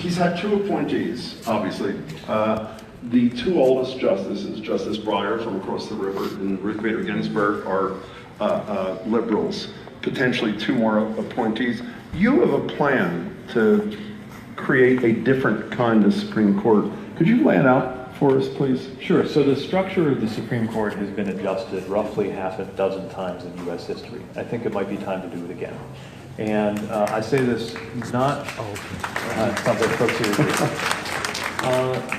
he's had two appointees, obviously. The two oldest justices, Justice Breyer from across the river and Ruth Bader Ginsburg, are liberals. Potentially two more appointees. You have a plan to create a different kind of Supreme Court. Could you lay it out for us, please? Sure. So the structure of the Supreme Court has been adjusted roughly half a dozen times in U.S. history. I think it might be time to do it again. And I say this not, sounds like folks here agree.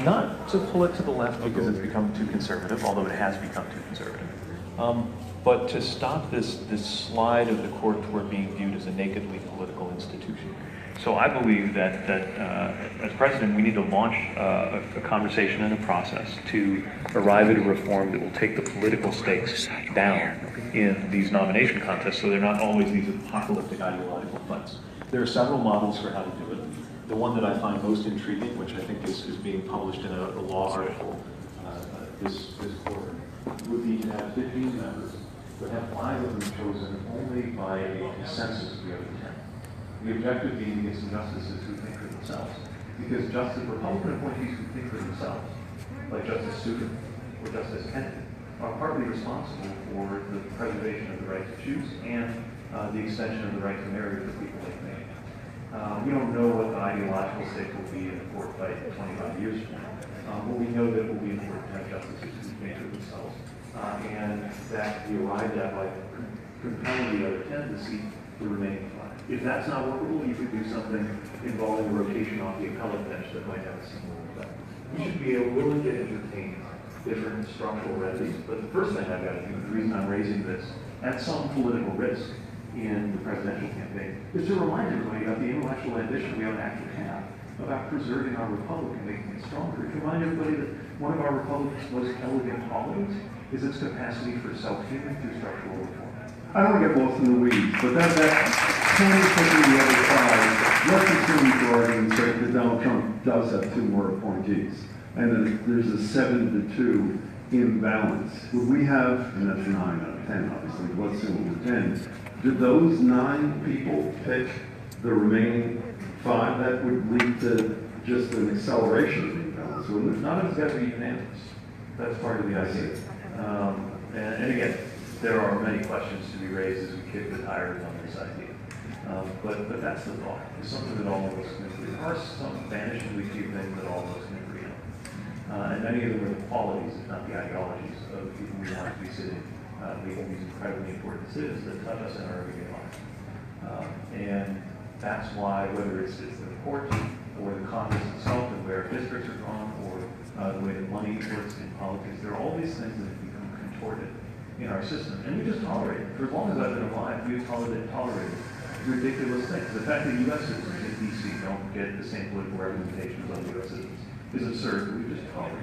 Not to pull it to the left because it's become too conservative, although it has become too conservative. But to stop this slide of the court toward being viewed as a nakedly political institution. So I believe that as president, we need to launch a conversation and a process to arrive at a reform that will take the political stakes down in these nomination contests, so they're not always these apocalyptic ideological fights. There are several models for how to do it. The one that I find most intriguing, which I think is being published in a law article this quarter, would be to have 15 members, but have 5 of them chosen only by a consensus of the other 10. The objective being to get some justices who think for themselves. Because Republican appointees who think for themselves, like Justice Eagan or Justice Kennedy, are partly responsible for the preservation of the right to choose and the extension of the right to marry for people like me. We don't know what the ideological stake will be in the court fight 25 years from now, but we know that it will be important to have justices who think for themselves, and that we arrived at by compelling the other 10 to seat the remaining 5. If that's not workable, you could do something involving a rotation off the appellate bench that might have a similar effect. We should be willing to entertain different structural remedies, but the first thing I've got to do, the reason I'm raising this at some political risk in the presidential campaign, is to remind everybody of the intellectual ambition we actually have about preserving our republic and making it stronger. To remind everybody that one of our republic's most elegant qualities is its capacity for self-healing through structural reform. I don't want to get lost in the weeds, but that kind of taking the other side, let's assume for argument's sake that Donald Trump does have 2 more appointees, and that there's a 7-2 imbalance. Would we have, and that's 9 out of 10, obviously, but let's assume it were 10, did those 9 people pick the remaining 5? That would lead to just an acceleration of the imbalance, wouldn't it? None of it's got to be unanimous. That's part of the idea. And again, there are many questions to be raised as we kick the tires on this idea. But that's the thought. It's something that all of us can agree on. There are some vanishingly few things that all of us can agree on. And many of them are the qualities, if not the ideologies, of the people we want to be sitting, making these incredibly important decisions that touch us in our everyday life. And that's why, whether it's the court or the Congress itself, and where districts are drawn, or the way that money works in politics, there are all these things that have become contorted in our system, and we just tolerate it. For as long as I've been alive, we've tolerated ridiculous things. The fact that U.S. citizens in D.C. don't get the same political representation as other U.S. citizens is absurd, but we just tolerate it.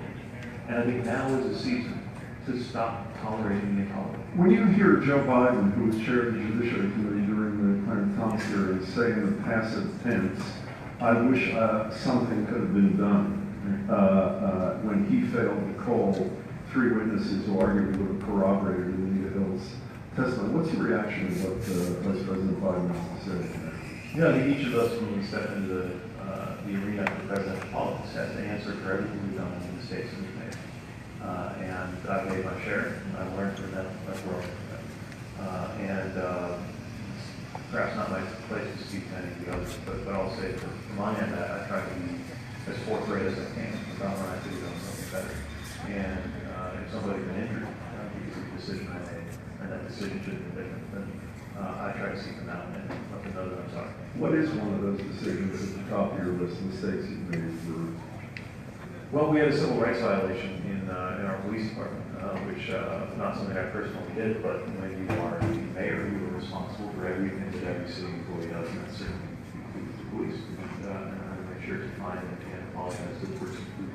And I think now is the season to stop tolerating the intolerable. When you hear Joe Biden, who was chair of the Judiciary Committee during the Clarence Thomas hearing, say in the passive tense, I wish something could have been done, when he failed to call 3 witnesses who arguably would have corroborated Anita Hill's testimony. What's your reaction to what Vice President Biden has to say? Yeah, I think each of us, when we step into the arena of presidential politics, has to answer for everything we've done and the mistakes we've made. And I've made my share, and I've learned from them. I've grown from them. And perhaps not my place to speak to any of the others, but I'll say from my end, I try to be as forthright as I can about when I could have done something better. And if somebody's been injured because of a decision I made, and that decision should have been different, then I try to seek them out and let them know that I'm sorry. What is one of those decisions at the top of your list, mistakes you've made? Well, we had a civil rights violation in our police department, which not something I personally did, but when you are the mayor, you are responsible for everything that every city employee does, and that certainly includes the police. And I make sure to find and apologize to the person who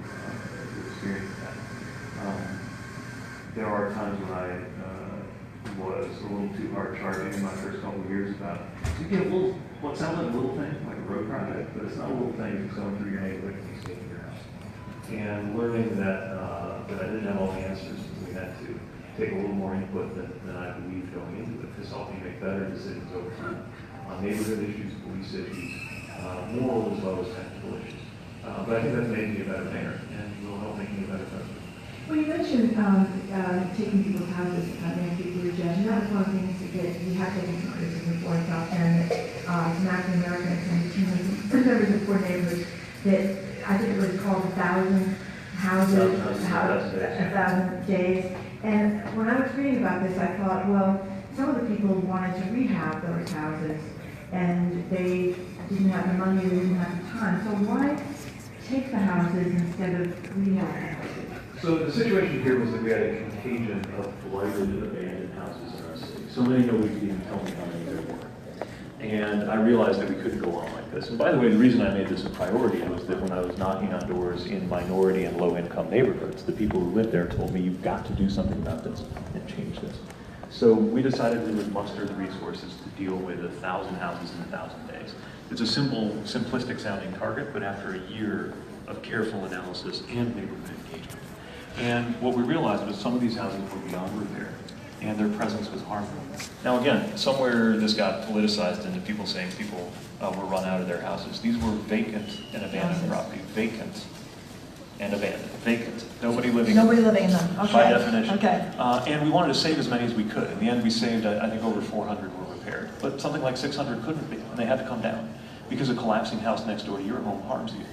experienced that. There are times when I was a little too hard charging in my first couple of years about, you get a little, what sounds like a little thing, like a road project, but it's not a little thing, it's going through your neighborhood and it's getting your house. And learning that I didn't have all the answers, we had to take a little more input than I believed going into it. This helped me make better decisions over time on neighborhood issues, police issues, moral as well as technical issues. But I think that's made me a better mayor and will help make me a better president. Well, you mentioned taking people's houses, and people reject, and that was one of the things that we have taken some criticism for in South Bend, that some African Americans and team members of poor neighborhoods, that I think it was called 1,000 houses, 1,000 days. And when I was reading about this, I thought, well, some of the people wanted to rehab those houses, and they didn't have the money, they didn't have the time. So why take the houses instead of rehab the houses? So the situation here was that we had a contagion of blighted abandoned houses in our city. So many nobody could even tell me how many there were. And I realized that we couldn't go on like this. And by the way, the reason I made this a priority was that when I was knocking on doors in minority and low-income neighborhoods, the people who lived there told me, you've got to do something about this and change this. So we decided we would muster the resources to deal with 1,000 houses in 1,000 days. It's a simple, simplistic sounding target, but after a year of careful analysis and neighborhood engagement. And what we realized was some of these houses were beyond repair, and their presence was harmful. Now again, somewhere this got politicized into people saying people were run out of their houses. These were vacant and abandoned property. Vacant and abandoned. Vacant. Nobody living in them. Okay. By definition. Okay. And we wanted to save as many as we could. In the end, we saved, I think, over 400 were repaired. But something like 600 couldn't be, and they had to come down because a collapsing house next door to your home harms you.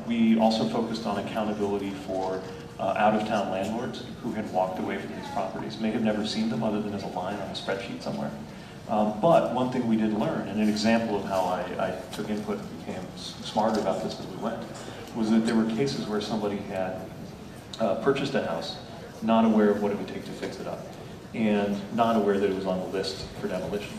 We also focused on accountability for out-of-town landlords who had walked away from these properties, may have never seen them other than as a line on a spreadsheet somewhere. But one thing we did learn, and an example of how I took input and became smarter about this as we went, was that there were cases where somebody had purchased a house, not aware of what it would take to fix it up, and not aware that it was on the list for demolition.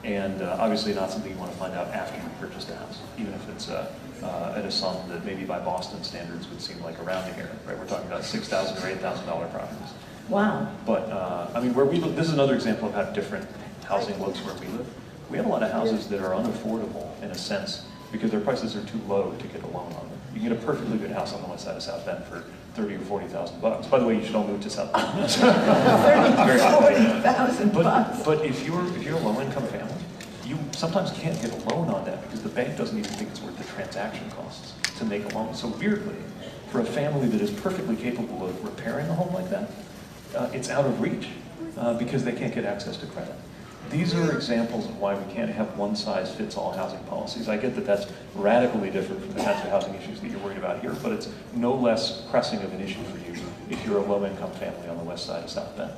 And obviously not something you want to find out after you purchased a house, even if it's at a sum that maybe by Boston standards would seem like a rounding error, right? We're talking about $6,000 or $8,000 properties. Wow. But I mean, where we live, this is another example of how different housing looks where we live. We have a lot of houses that are unaffordable in a sense because their prices are too low to get a loan on them. You can get a perfectly good house on the west side of South Bend for $30,000 or $40,000. By the way, you should all move to South Bend. $40,000. But if you're a low-income family, you sometimes can't get a loan on that because the bank doesn't even think it's worth the transaction costs to make a loan. So weirdly, for a family that is perfectly capable of repairing a home like that, it's out of reach because they can't get access to credit. These are examples of why we can't have one-size-fits-all housing policies. I get that that's radically different from the kinds of housing issues that you're worried about here, but it's no less pressing of an issue for you if you're a low-income family on the west side of South Bend.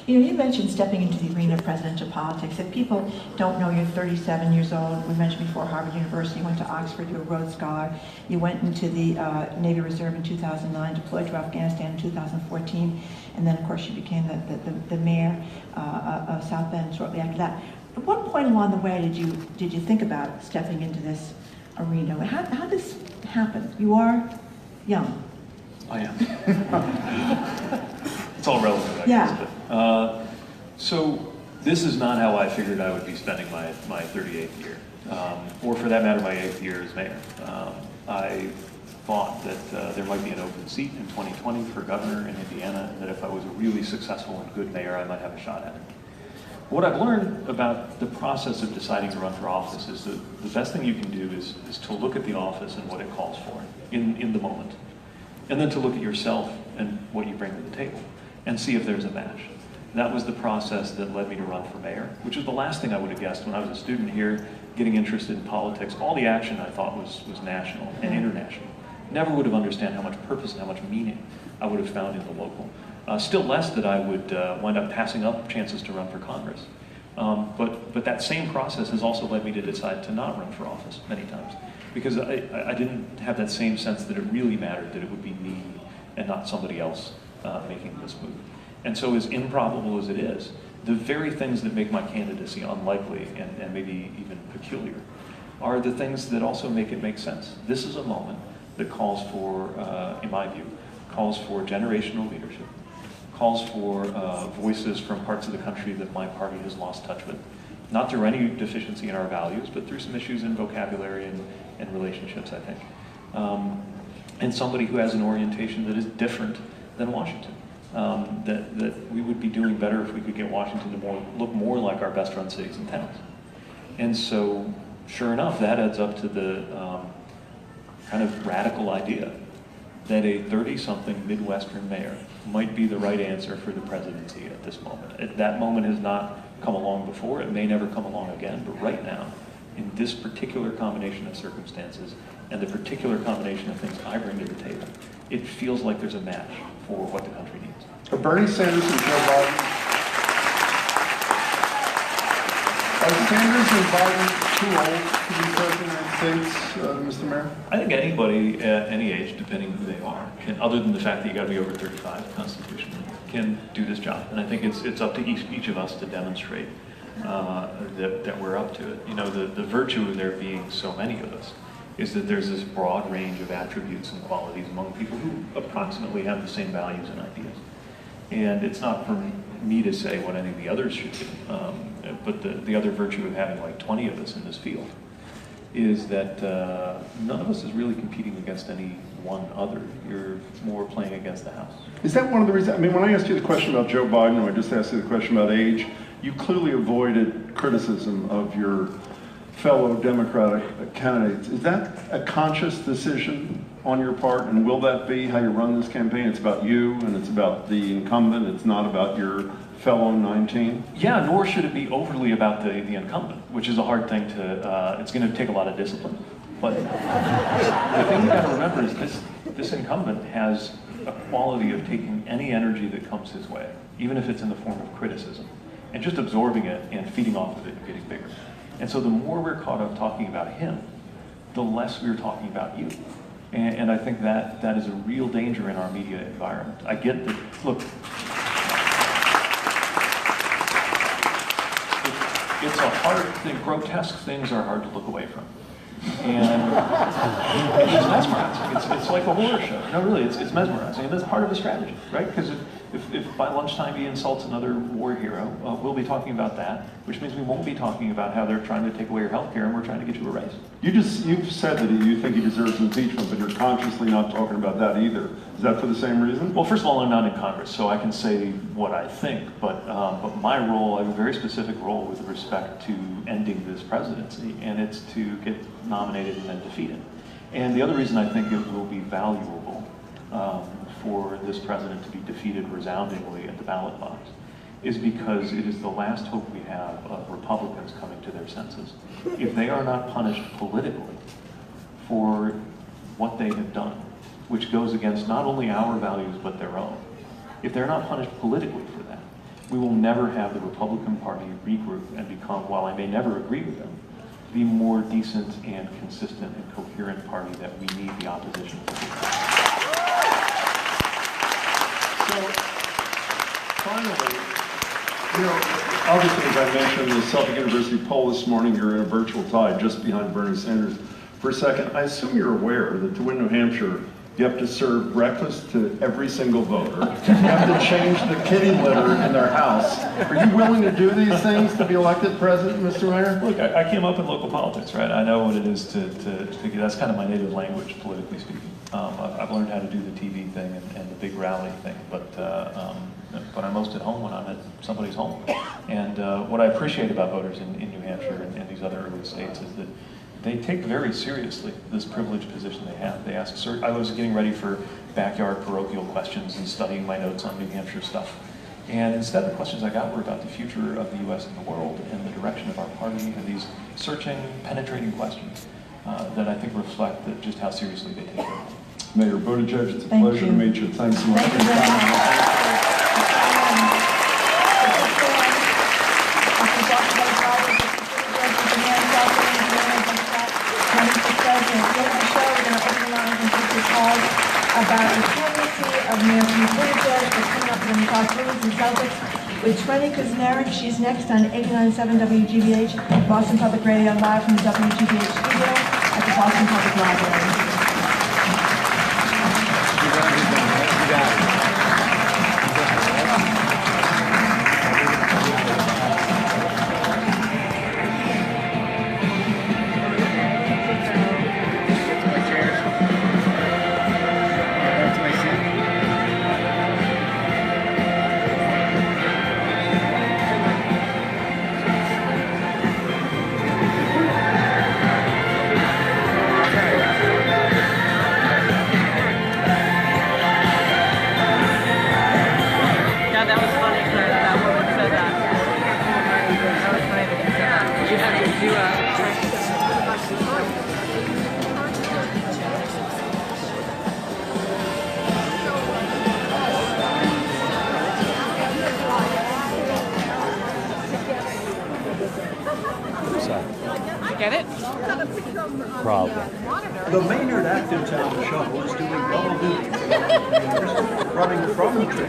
You know, you mentioned stepping into the arena of presidential politics. If people don't know, you're 37 years old. We mentioned before Harvard University. You went to Oxford. You're a Rhodes Scholar. You went into the Navy Reserve in 2009, deployed to Afghanistan in 2014, and then, of course, you became the mayor of South Bend shortly after that. At what point along the way did you think about stepping into this arena? How did this happen? You are young. I am. It's all relative, I guess. But, so this is not how I figured I would be spending my 38th year, or for that matter, my 8th year as mayor. I thought that there might be an open seat in 2020 for governor in Indiana, and that if I was a really successful and good mayor, I might have a shot at it. What I've learned about the process of deciding to run for office is that the best thing you can do is to look at the office and what it calls for in the moment. And then to look at yourself and what you bring to the table and see if there's a match. That was the process that led me to run for mayor, which is the last thing I would have guessed when I was a student here, getting interested in politics. All the action I thought was national and international. Never would have understood how much purpose and how much meaning I would have found in the local. Still less that I would wind up passing up chances to run for Congress. But that same process has also led me to decide to not run for office many times, because I didn't have that same sense that it really mattered, that it would be me and not somebody else making this move. And so as improbable as it is, the very things that make my candidacy unlikely and maybe even peculiar are the things that also make it make sense. This is a moment that calls for, in my view, calls for generational leadership, calls for voices from parts of the country that my party has lost touch with, not through any deficiency in our values, but through some issues in vocabulary and relationships, I think. And somebody who has an orientation that is different than Washington. That we would be doing better if we could get Washington to look more like our best run cities and towns. And so, sure enough, that adds up to the kind of radical idea that a 30-something Midwestern mayor might be the right answer for the presidency at this moment. That moment has not come along before. It may never come along again, but right now, in this particular combination of circumstances and the particular combination of things I bring to the table, it feels like there's a match for what the country needs. Are Bernie Sanders and Joe Biden, are Sanders and Biden too old to be president of the United States, Mr. Mayor? I think anybody at any age, depending who they are, can, other than the fact that you got to be over 35 constitutionally, can do this job. And I think it's up to each of us to demonstrate that we're up to it. You know, the virtue of there being so many of us is that there's this broad range of attributes and qualities among people who approximately have the same values and ideas. And it's not for me to say what any of the others should do, but the other virtue of having like 20 of us in this field is that none of us is really competing against any one other. You're more playing against the House. Is that one of the reasons? I mean, when I asked you the question about Joe Biden, or I just asked you the question about age, you clearly avoided criticism of your fellow Democratic candidates. Is that a conscious decision on your part, and will that be how you run this campaign? It's about you, and it's about the incumbent. It's not about your fellow 19? Yeah, nor should it be overly about the incumbent, which is a hard thing to, it's going to take a lot of discipline. But the thing you got to remember is this incumbent has a quality of taking any energy that comes his way, even if it's in the form of criticism, and just absorbing it and feeding off of it and getting bigger. And so the more we're caught up talking about him, the less we're talking about you. And I think that is a real danger in our media environment. I get that, look, it's a hard thing, grotesque things are hard to look away from. And it's mesmerizing. It's like a horror show. No, really, it's mesmerizing. And that's part of the strategy, right? Because if by lunchtime he insults another war hero, we'll be talking about that, which means we won't be talking about how they're trying to take away your health care and we're trying to get you a raise. You've said that you think he deserves impeachment, but you're consciously not talking about that either. Is that for the same reason? Well, first of all, I'm not in Congress, so I can say what I think, but my role, I have a very specific role with respect to ending this presidency, and it's to get nominated and then defeated. And the other reason I think it will be valuable for this president to be defeated resoundingly at the ballot box is because it is the last hope we have of Republicans coming to their senses. If they are not punished politically for what they have done, which goes against not only our values but their own, if they're not punished politically for that, we will never have the Republican Party regroup and become, while I may never agree with them, the more decent and consistent and coherent party that we need the opposition to be. So, finally, obviously, as I mentioned, the Suffolk University poll this morning, you're in a virtual tie just behind Bernie Sanders. For a second, I assume you're aware that to win New Hampshire, you have to serve breakfast to every single voter. You have to change the kitty litter in their house. Are you willing to do these things to be elected president, Mr. Mayor? Look, I came up in local politics, right? I know what it is to that's kind of my native language, politically speaking. I've learned how to do the TV thing and the big rally thing, but I'm most at home when I'm at somebody's home. And what I appreciate about voters in New Hampshire and these other early states is that they take very seriously this privileged position they have. They ask, I was getting ready for backyard parochial questions and studying my notes on New Hampshire stuff. And instead, the questions I got were about the future of the U.S. and the world and the direction of our party and these searching, penetrating questions that I think reflect just how seriously they take it. Mayor Buttigieg, it's a Thank pleasure you. to meet you. Thanks so much Thank for you your very time. much. About the candidacy of Mayor Buttigieg that's coming up in Cross Williams and Celtics with Shweta Kuzmarek. She's next on 89.7 WGBH, Boston Public Radio, live from the WGBH studio at the Boston Public Library. Get it? Problem. The Maynard Acton Town Shuttle is doing double duty. Running from the train.